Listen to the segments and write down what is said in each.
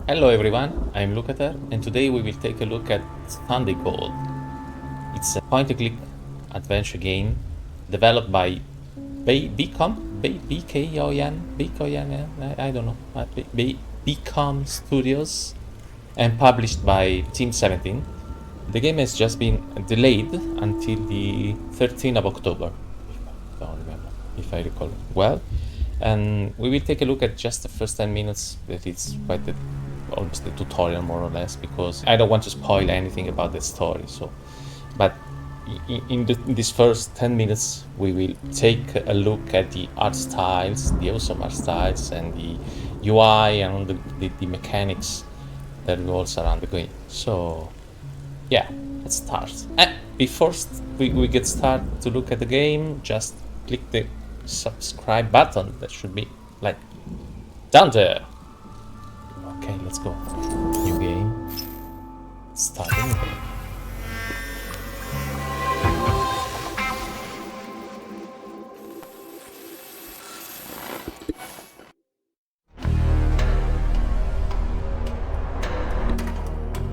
Hello everyone, I'm Lucater, and today we will take a look at Sunday Gold. It's a point-and-click adventure game developed by I don't know, Bcom Studios, and published by Team 17. The game has just been delayed until the 13th of October, I don't remember, if I recall well. And we will take a look at just the first 10 minutes, that it's quite almost a tutorial more or less, because I don't want to spoil anything about the story. So, but in these first 10 minutes we will take a look at the art styles, the awesome art styles, and the UI and the mechanics that revolves around the game. So yeah, let's start. Before we get started to look at the game, just click the subscribe button that should be like down there. Okay, let's go. New game. Starting.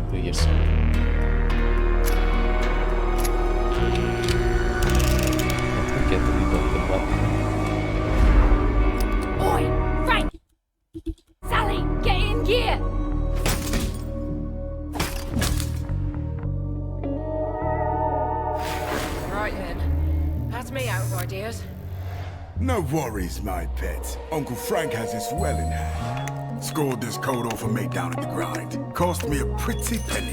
Do your something. Don't forget to reload the button. Oi, Frank! Sally, get in gear! Right then, that's me out of ideas. No worries, my pet. Uncle Frank has this well in hand. Scored this coat off a mate down at the grind. Cost me a pretty penny.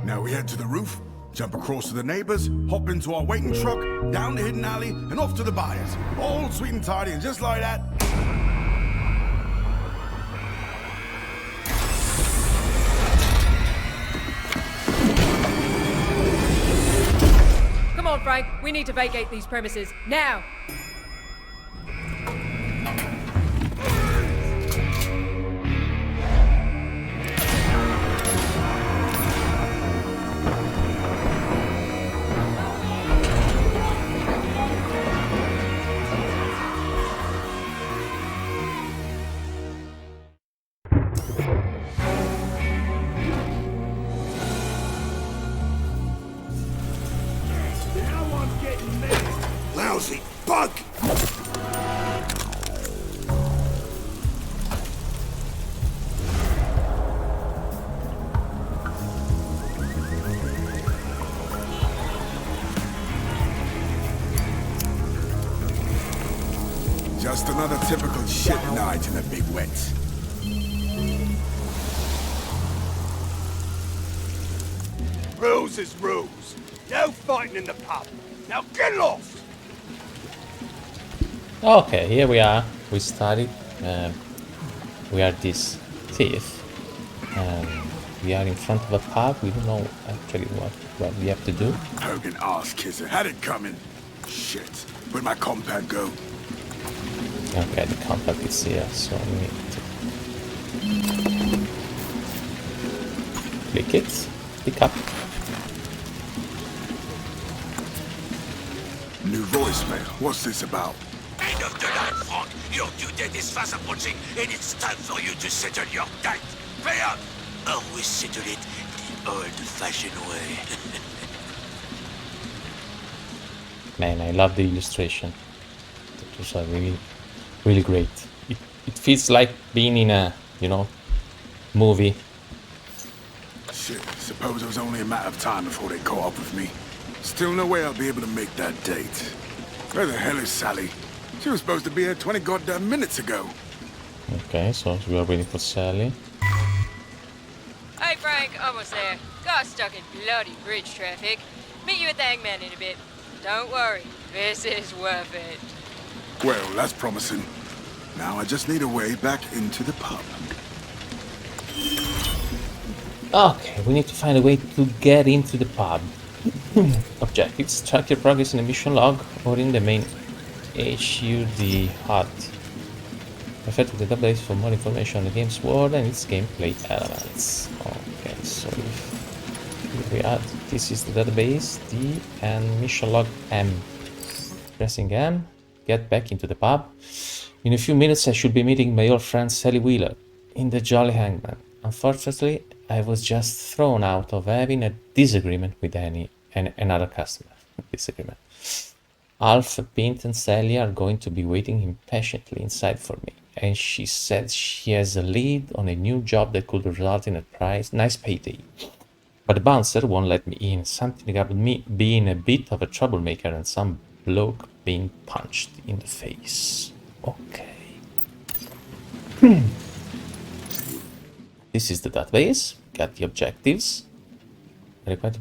Now we head to the roof, jump across to the neighbors, hop into our waiting truck, down the hidden alley, and off to the buyers. All sweet and tidy, and just like that... Come on, Frank, we need to vacate these premises, now! Lousy bug! Just another typical shit night in a big wet. Rules is rules. No fighting in the pub. Now get lost! Okay, here we are. We started. We are this thief. We are in front of a pub. We don't know actually what we have to do. Hogan ass kisser. Had it coming. Shit. Where'd my compound go? Okay, the compact is here, so we need to click it, pick up. New voicemail. What's this about? End of the line, Frank. Your due date is fast approaching, and it's time for you to settle your debt. Pay up, or we settle it the old-fashioned way. Man, I love the illustration. It was really great. It feels like being in a, movie. Shit, suppose it was only a matter of time before they caught up with me. Still no way I'll be able to make that date. Where the hell is Sally? She was supposed to be here 20 goddamn minutes ago. Okay, so we are waiting for Sally. Hey, Frank, almost there. Got stuck in bloody bridge traffic. Meet you at the Hangman in a bit. Don't worry, this is worth it. Well, that's promising. Now I just need a way back into the pub. Okay, we need to find a way to get into the pub. Objectives: track your progress in the mission log or in the main HUD HUD. Refer to the database for more information on the game's world and its gameplay elements. Okay, so if we add, this is the database, D, and mission log M. Pressing M, get back into the pub. In a few minutes I should be meeting my old friend Sally Wheeler. in the Jolly Hangman. Unfortunately, I was just thrown out of having a disagreement with another customer. Disagreement. Alf, Pint, and Sally are going to be waiting impatiently inside for me, and she said she has a lead on a new job that could result in a nice payday. But the bouncer won't let me in, something about me being a bit of a troublemaker and some bloke being punched in the face. Okay. This is the database. Got the objectives. Required to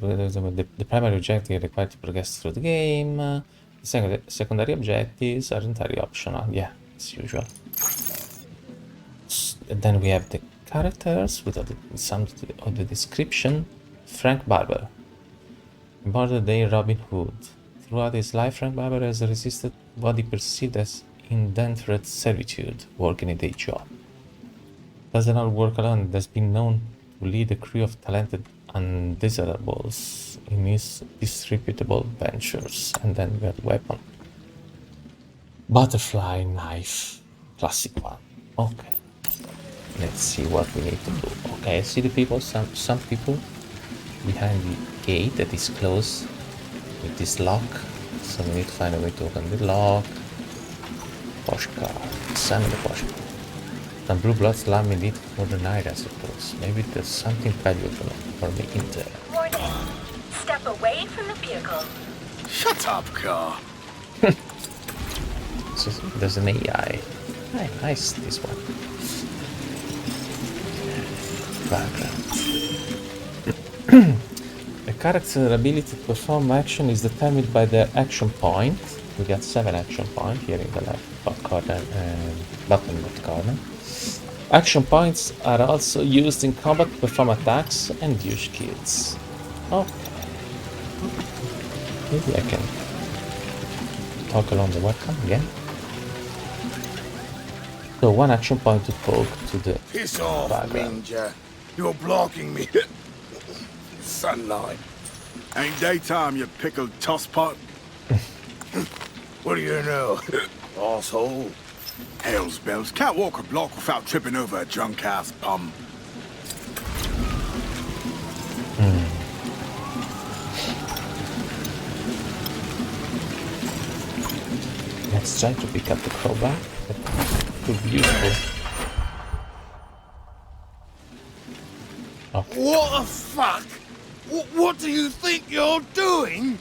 the primary objective required to progress through the game. The secondary objectives are entirely optional. Yeah, as usual. And then we have the characters with some of the description. Frank Barber. Modern day Robin Hood. Throughout his life, Frank Barber has resisted what he perceived as indentured servitude, working a day job. Does not work alone and has been known to lead a crew of talented undesirables in his disreputable ventures. And then we have weapon. Butterfly knife. Classic one. Okay. Let's see what we need to do. Okay, I see the people, some people behind the gate that is closed with this lock. So we need to find a way to open the lock. Postcard. Examine the postcard. Some blue bloods allow me lead for the night, I suppose. Maybe there's something valuable for me in there. Warning. Step away from the vehicle. Shut up, car. So there's an AI. Hey, nice, this one. Background. The character's ability to perform action is determined by the action point. We got 7 action points here in the left corner and bottom left corner. Action points are also used in combat to perform attacks and use skills. Okay. Maybe I can talk along the webcam again. So 1 action point to poke to the Piss off, background. Ninja. You're blocking me. Sunlight. Ain't daytime, you pickled tosspot. What do you know, asshole? Hell's bells. Can't walk a block without tripping over a drunk-ass bum. Let's try to pick up the crowbar. That could be useful. Okay. What the fuck? What do you think you're doing?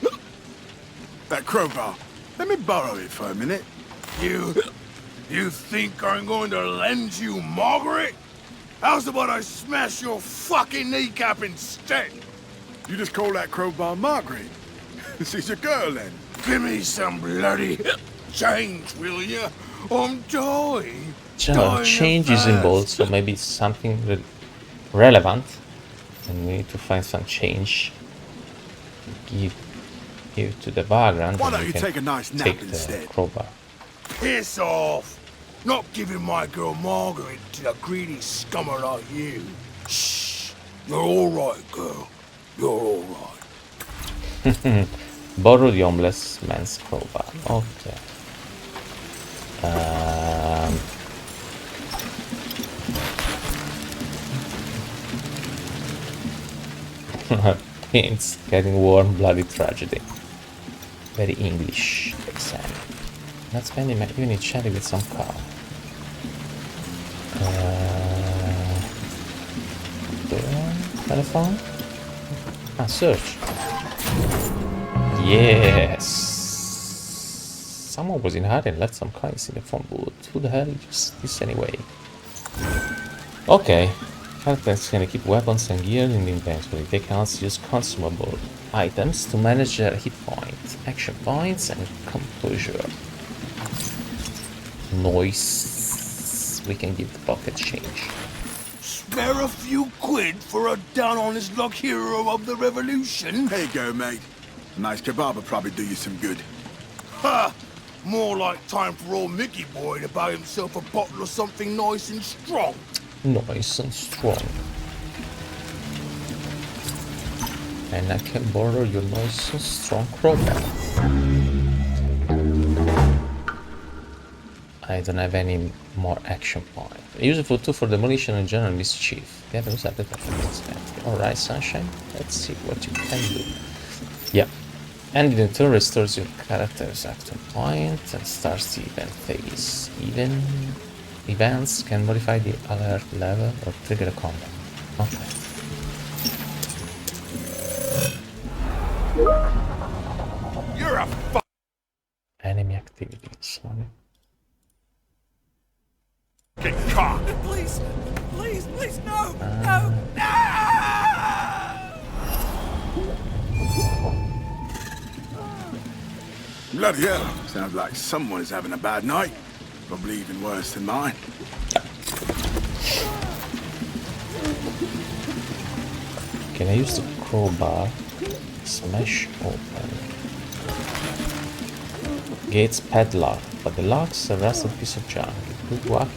That crowbar. Let me borrow it for a minute. You think I'm going to lend you Margaret? How's about I smash your fucking kneecap instead? You just call that crowbar Margaret? She's a girl then. Give me some bloody change, will you? I'm dying. So change is involved, so maybe something relevant. And we need to find some change. Give to the background. Why and don't we you can take a nice nap take the instead? crowbar. Piss off! Not giving my girl Margaret to a greedy scummer like you. Shh! You're alright, girl. You're alright. Borrow the homeless man's crowbar. Okay. It's getting warm, bloody tragedy. Very English exam. Not spending my evening chatting with some car. Telephone? Ah, search. Yes. Someone was in hurry and left some coins in the phone booth. Who the hell is this anyway? Okay. Characters can keep weapons and gear in the inventory. They can also use consumable items to manage their hit points, action points, and composure. Noise. We can give the pocket change. Spare a few quid for a down-on-his-luck hero of the revolution? There you go, mate. A nice kebab will probably do you some good. Ha! More like time for old Mickey boy to buy himself a bottle of something nice and strong. Nice and strong. And I can borrow your nice and strong crowbar. I don't have any more action point. Useful tool for demolition and general mischief. Yeah, those are the Alright, Sunshine. Let's see what you can do. Yeah. Ending the turn restores your character's action point and starts the event phase. Events can modify the alert level or trigger a combat. Okay. You're a Enemy activities. fucking cock! Please, no, Bloody hell. Sounds like someone is having a bad night. Probably even worse than mine. Can I use the crowbar? Smash open. Gates padlock, but the lock's a rusted piece of junk. Good what?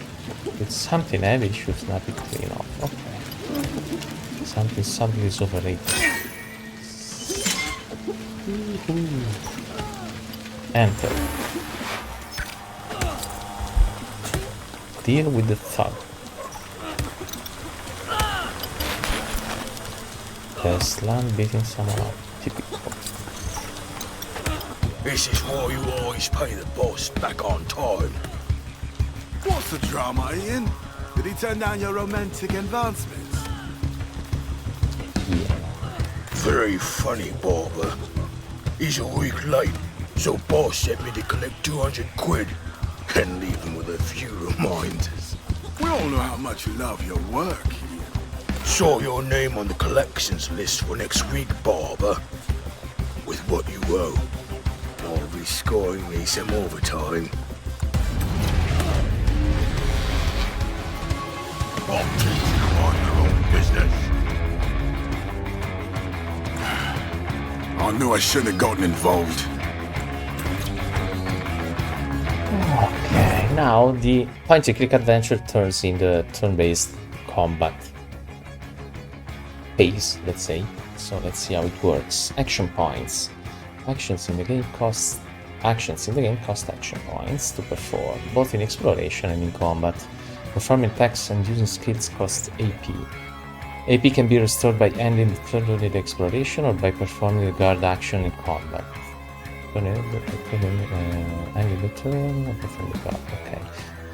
It's something heavy, should snap it clean off. Okay. Something is overrated. Enter. Deal with the thug. The slam beating someone up. Typical. This is why you always pay the boss back on time. What's the drama, Ian? Did he turn down your romantic advancements? Very funny, Barber. He's a week late, so boss sent me to collect 200 quid and leave him with a few reminders. We all know how much you love your work, Ian. Saw your name on the collections list for next week, Barber. With what you owe, I'll be scoring me some overtime. I'll teach you on your own business. I knew I shouldn't have gotten involved. Okay, now the point-and-click adventure turns into turn-based combat phase, let's say. So let's see how it works. Action points. Actions in the game cost action points to perform, both in exploration and in combat. Performing attacks and using skills cost AP. AP can be restored by ending the turn during the exploration or by performing a guard action in combat. Ending the turn or perform the guard. Okay.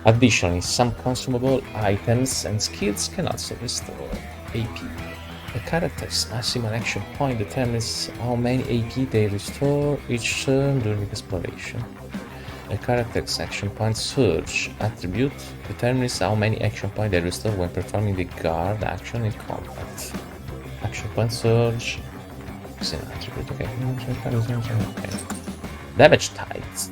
Additionally, some consumable items and skills can also restore AP. A character's maximum action point determines how many AP they restore each turn during exploration. A character's action point surge attribute determines how many action points they restore when performing the guard action in combat. Action point surge is an attribute. Okay. Damage types.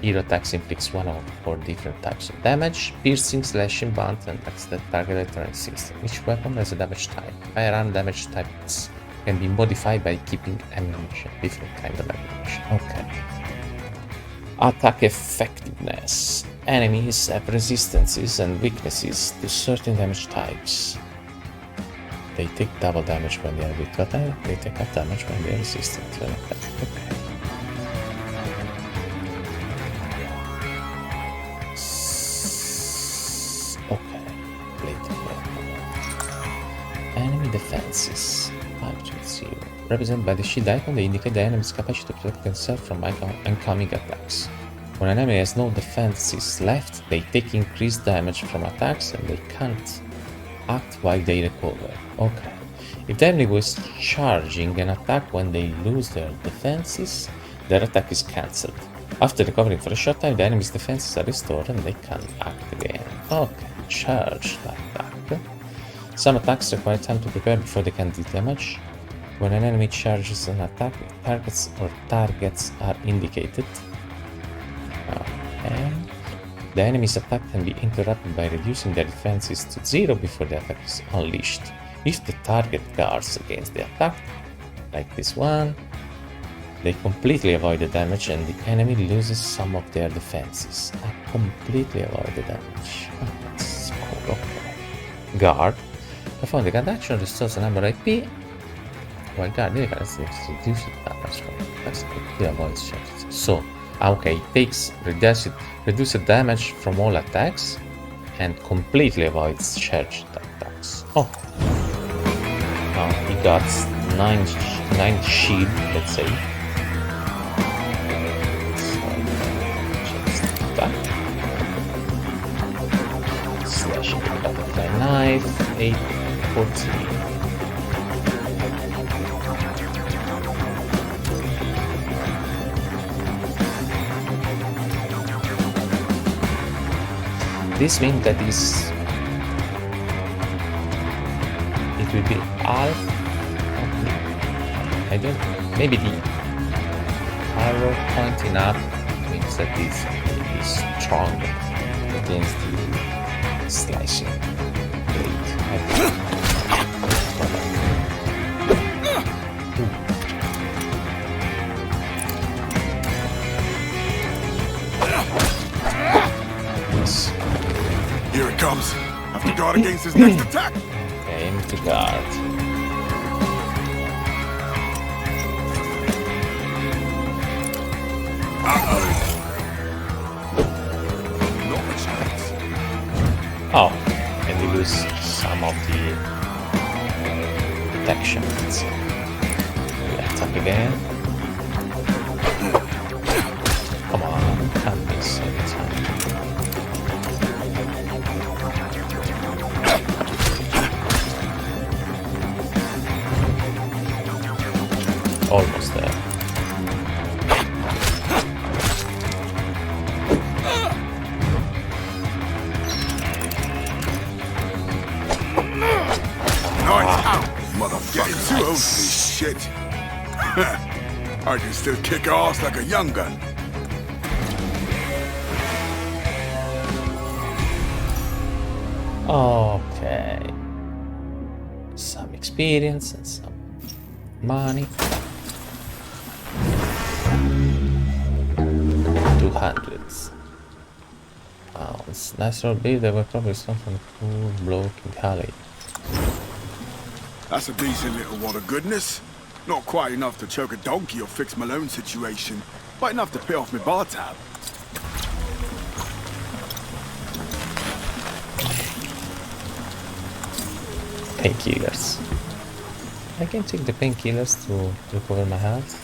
Hero attacks inflicts one of 4 different types of damage: piercing, slashing, blunt, and attacks that target electronic system. Each weapon has a damage type. Firearm damage types can be modified by keeping ammunition, different kind of ammunition. Okay. Attack effectiveness. Enemies have resistances and weaknesses to certain damage types. They take double damage when they are weak to attack. They take half damage when they are resistant to an attack. Okay. Enemy defenses. 5-0. Represented by the shield icon, they indicate the enemy's capacity to protect themselves from incoming attacks. When an enemy has no defenses left, they take increased damage from attacks and they can't act while they recover. Okay. If the enemy was charging an attack when they lose their defenses, their attack is cancelled. After recovering for a short time, the enemy's defenses are restored and they can act again. Okay, charge attack. Some attacks require time to prepare before they can do damage. When an enemy charges an attack, targets are indicated. Okay. The enemy's attack can be interrupted by reducing their defenses to 0 before the attack is unleashed. If the target guards against the attack, like this one, they completely avoid the damage and the enemy loses some of their defenses. I completely avoid the damage. Oh, that's cool. Okay. Guard. Perform the guard action, restores a number of IP, while guarding the character reduces damage from the completely avoids charges. So, Okay, takes reduced damage from all attacks and completely avoids charged attacks. Oh. Now he got 9 shield, let's say. So, just that. Slashing with butterfly knife, 840. This means that it will be half. I don't. Maybe the arrow pointing up means that this is strong against the slicing blade. Yes. Here it comes. Have to guard against his next attack. Aim to guard. Not a chance. Oh, and you lose some of the protection. Let's attack again. Come on, can't miss every time. Almost there. Nice out, motherfucker. Getting too old for this shit. I can still kick ass like a young gun. Okay. Some experience and some money. 200 pounds. Natural build, there were probably something cool bloke in Cali. That's a decent little wad of goodness. Not quite enough to choke a donkey or fix my own situation, but enough to pay off my bar tab. Painkillers. I can take the painkillers to recover my health.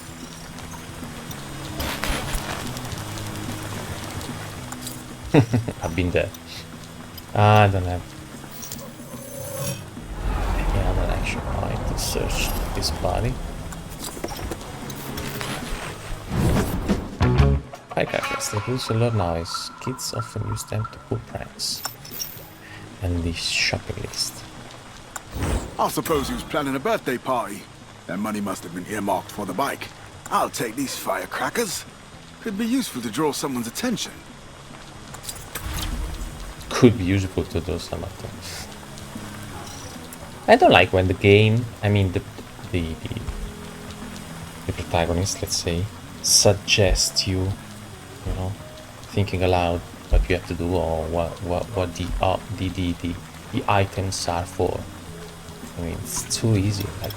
I've been there. I don't have any other action point to search this body. Firecrackers, they produce a lot of noise. Kids often use them to pull pranks. And the shopping list. I suppose he was planning a birthday party. That money must have been earmarked for the bike. I'll take these firecrackers. Could be useful to draw someone's attention. Could be useful to do some of them. I don't like when the game, I mean the protagonist, let's say, suggests you, you know, thinking aloud what you have to do or what the items are for. I mean, it's too easy like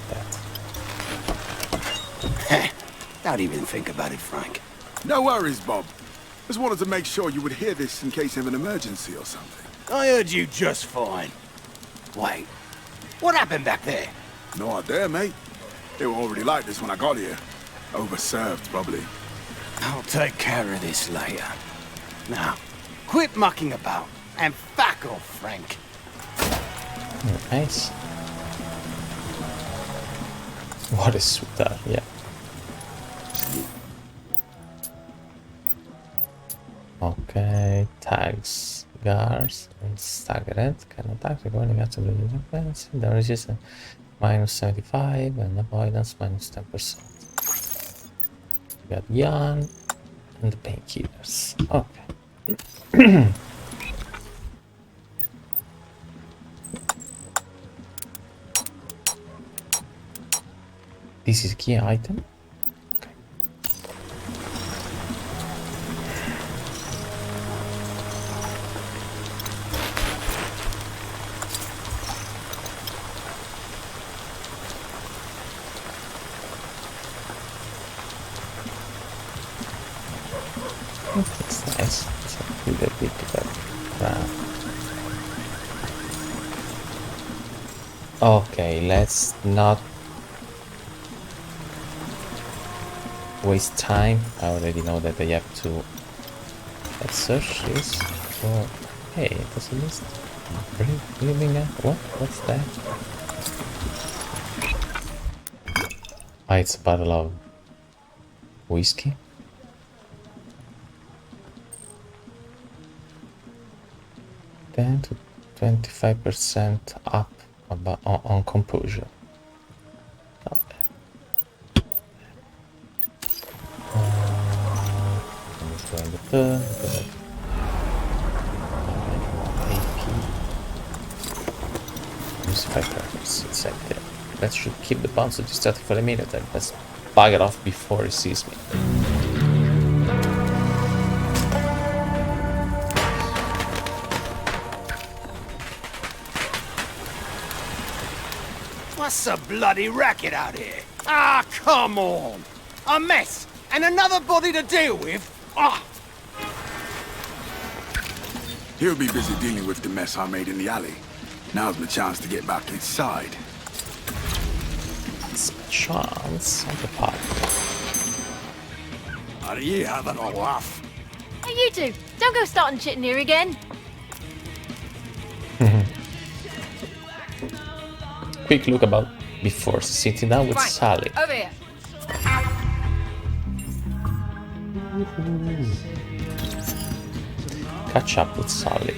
that. Don't even think about it, Frank. No worries, Bob. Just wanted to make sure you would hear this in case of an emergency or something. I heard you just fine. Wait, what happened back there? No idea, mate. They were already like this when I got here. Overserved, probably. I'll take care of this later. Now, quit mucking about and back off, Frank. Nice. What a sweetheart, yeah. Okay, tags, guards, and staggered can attack regarding absolute defense. The resistance minus 75 and avoidance minus 10%. We got Yan and the painkillers. Okay. This is a key item. Okay. It's nice. It's a bigger background. Okay, let's not waste time. I already know that I have to. Let's search this for. Hey, there's a list. Living up. What? What's that? Ah, it's a bottle of whiskey. Ten to 25% up on composure. Not bad. Going the turn. AP. Use 5 purpose. It's like that. That should keep the bouncer distracted for a minute and let's bug it off before he sees me. What's the bloody racket out here? Ah, come on! A mess! And another body to deal with? Ah! He'll be busy dealing with the mess I made in the alley. Now's my chance to get back inside. It's a chance on the part. Are you having a laugh? Hey, you two, don't go starting shit in here again. Quick look about before sitting down with Frank, Sally. over here. Catch up with Sally.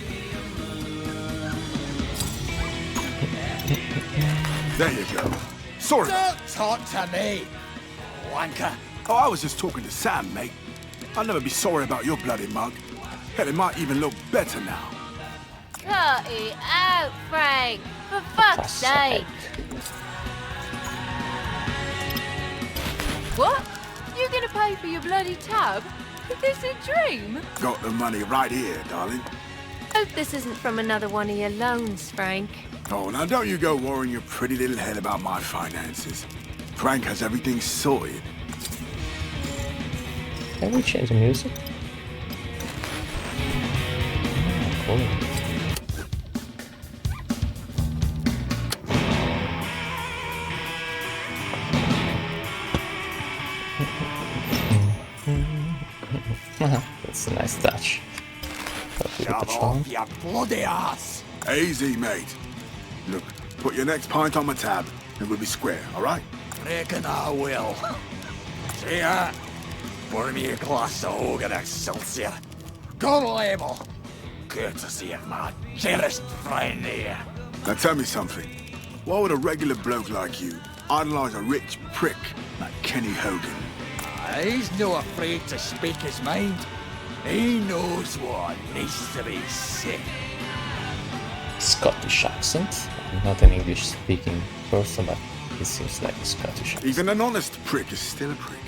There you go. Sorry. Don't talk to me, wanker. Oh, I was just talking to Sam, mate. I'll never be sorry about your bloody mug. Hell, it might even look better now. Cut it out, Frank. For fuck's sake. What? You gonna pay for your bloody tab? Is this a dream? Got the money right here, darling. Hope this isn't from another one of your loans, Frank. Oh, now don't you go worrying your pretty little head about my finances. Frank has everything sorted. Can we change the music? Oh, cool. That's a nice touch. Shove off your bloody ass. Easy, mate. Look, put your next pint on my tab, and we'll be square, all right? Reckon I will. See ya? Pour me a glass of Hogan Excelsior. Good label. Courtesy of my cherished friend here. Now tell me something. Why would a regular bloke like you idolize a rich prick like Kenny Hogan? He's no afraid to speak his mind. He knows what needs to be said. Scottish accent. I'm not an English speaking person, but he seems like a Scottish accent. Even an honest prick is still a prick.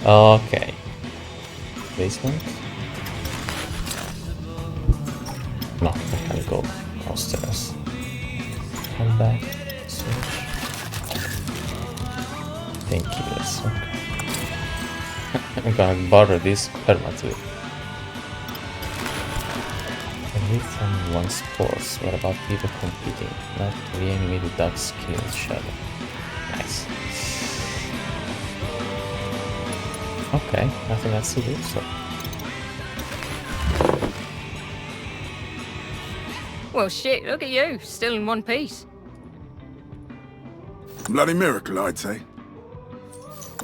Okay. Basement? No, I can't go downstairs. Come back. Switch. Thank you, yes, okay. I'm gonna borrow this permanently. Away from one sports, what about people competing? Not reanimated dogs kill each other. Nice. Okay, nothing else to do, so. Well, shit, look at you, still in one piece. Bloody miracle, I'd say.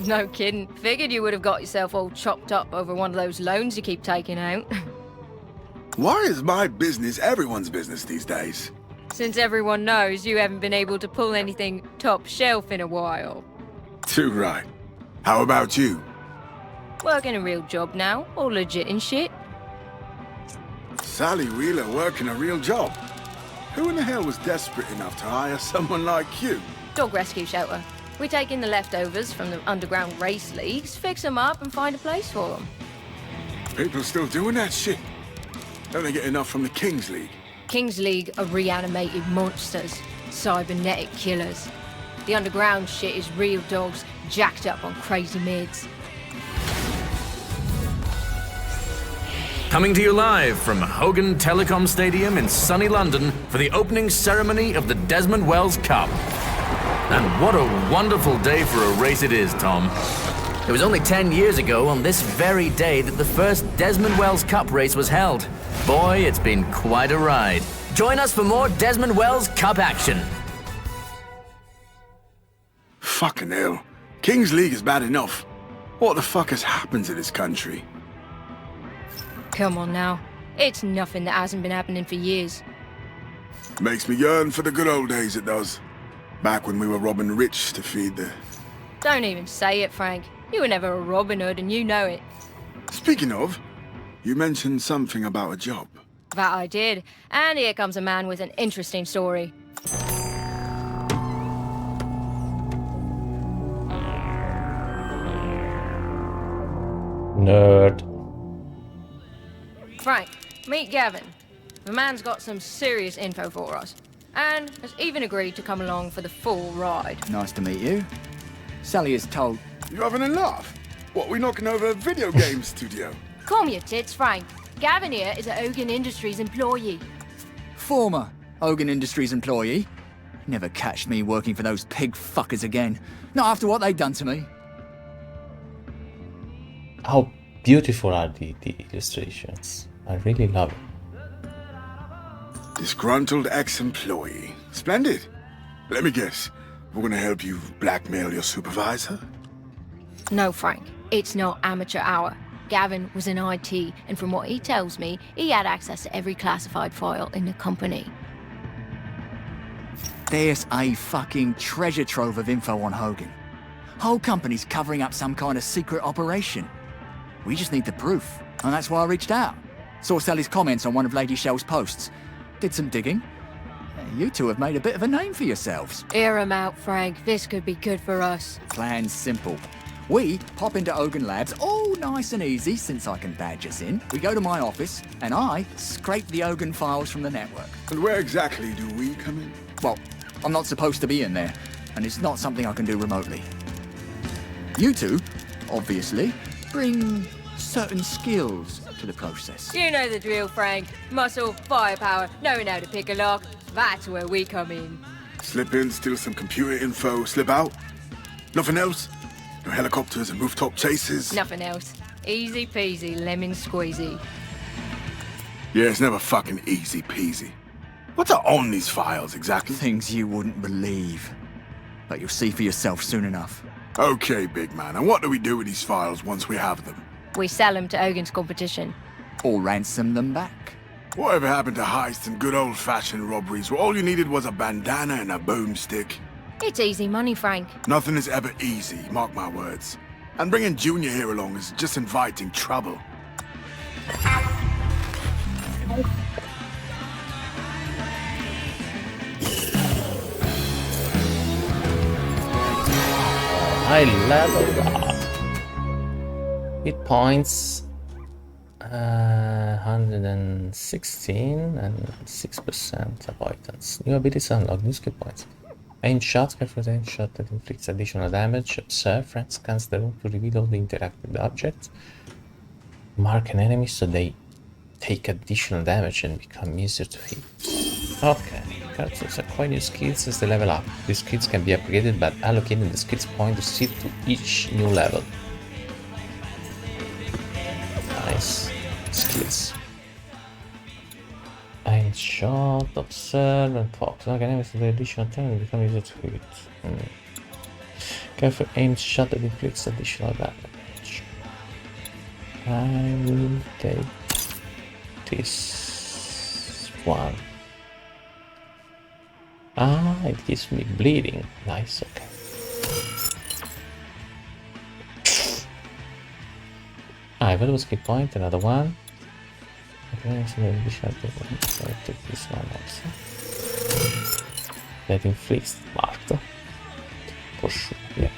No kidding. Figured you would have got yourself all chopped up over one of those loans you keep taking out. Why is my business everyone's business these days? Since everyone knows you haven't been able to pull anything top shelf in a while. Too right. How about you? Working a real job now, all legit and shit. Sally Wheeler working a real job. Who in the hell was desperate enough to hire someone like you? Dog rescue shelter. We take in the leftovers from the underground race leagues, fix them up and find a place for them. People still doing that shit. Don't they get enough from the Kings League? Kings League are reanimated monsters, cybernetic killers. The underground shit is real dogs jacked up on crazy mids. Coming to you live from Hogan Telecom Stadium in sunny London for the opening ceremony of the Desmond Wells Cup. And what a wonderful day for a race it is, Tom. It was only 10 years ago on this very day that the first Desmond Wells Cup race was held. Boy, it's been quite a ride. Join us for more Desmond Wells Cup action. Fucking hell. King's League is bad enough. What the fuck has happened to this country? Come on now. It's nothing that hasn't been happening for years. Makes me yearn for the good old days, it does. Back when we were robbing rich to feed the... Don't even say it, Frank. You were never a Robin Hood and you know it. Speaking of, you mentioned something about a job. That I did. And here comes a man with an interesting story. Nerd. Frank, meet Gavin. The man's got some serious info for us. And has even agreed to come along for the full ride. Nice to meet you. Sally is told... You having a laugh? What, we knocking over a video game studio? Calm your tits, Frank. Gavin here is a Hogan Industries employee. Former Hogan Industries employee. Never catch me working for those pig fuckers again. Not after what they've done to me. How beautiful are the illustrations. I really love it. Disgruntled ex-employee. Splendid. Let me guess. We're gonna help you blackmail your supervisor? No, Frank. It's not amateur hour. Gavin was in IT, and from what he tells me, he had access to every classified file in the company. There's a fucking treasure trove of info on Hogan. Whole company's covering up some kind of secret operation. We just need the proof, and that's why I reached out. Saw Sally's comments on one of Lady Shell's posts. Did some digging. You two have made a bit of a name for yourselves. Hear him out, Frank. This could be good for us. Plan's simple. We pop into Hogan Labs, all nice and easy since I can badge us in. We go to my office, and I scrape the Hogan files from the network. And where exactly do we come in? Well, I'm not supposed to be in there, and it's not something I can do remotely. You two, obviously, bring certain skills to the process. You know the drill, Frank. Muscle, firepower, knowing how to pick a lock. That's where we come in. Slip in, steal some computer info, slip out? Nothing else? No helicopters and rooftop chases? Nothing else. Easy peasy, lemon squeezy. Yeah, it's never fucking easy peasy. What's on these files exactly? Things you wouldn't believe. But you'll see for yourself soon enough. Okay, big man. And what do we do with these files once we have them? We sell them to Hogan's competition. Or ransom them back. Whatever happened to heists and good old-fashioned robberies where all you needed was a bandana and a boomstick? It's easy money, Frank. Nothing is ever easy, mark my words. And bringing Junior here along is just inviting trouble. I leveled up. Hit points 116 and 6% avoidance. New abilities unlock new skill points. Aim shot, careful aim shot that inflicts additional damage. Observe, friend scans the room to reveal all the interactive objects. Mark an enemy so they take additional damage and become easier to hit. Okay, characters acquire new skills as they level up. These skills can be upgraded by allocating the skills point received to each new level. Nice. Skills. Aim shot, observe, and focus. Okay, enemies with the additional time and become easier to hit. Careful aim shot that inflicts additional damage. I will take this one. Ah, it gives me bleeding. Nice, okay. Valuable skill point, another one. Okay, so I take this one also. That inflicts marked. For sure, yeah.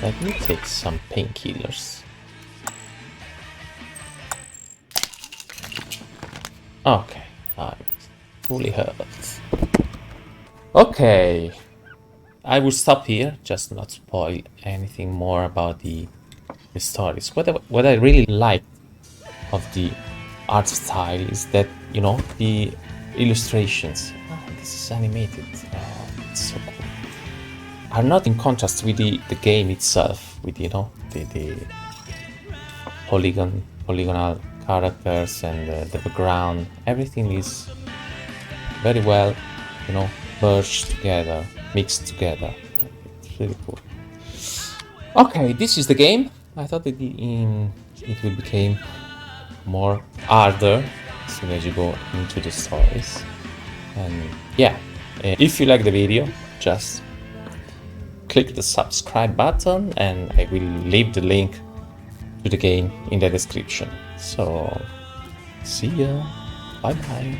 Let me take some painkillers. Okay, I'm fully hurt. Okay, I will stop here, just not spoil anything more about the the stories. What I really like of the art style is that, you know, the illustrations, this is animated, it's so cool, are not in contrast with the game itself, with, you know, the polygonal characters and the background. Everything is very well, you know, merged together, mixed together. It's really cool. Okay, this is the game. I thought it will become more harder as soon as you go into the stories. And yeah, if you like the video, just click the subscribe button and I will leave the link to the game in the description. So see ya, bye bye.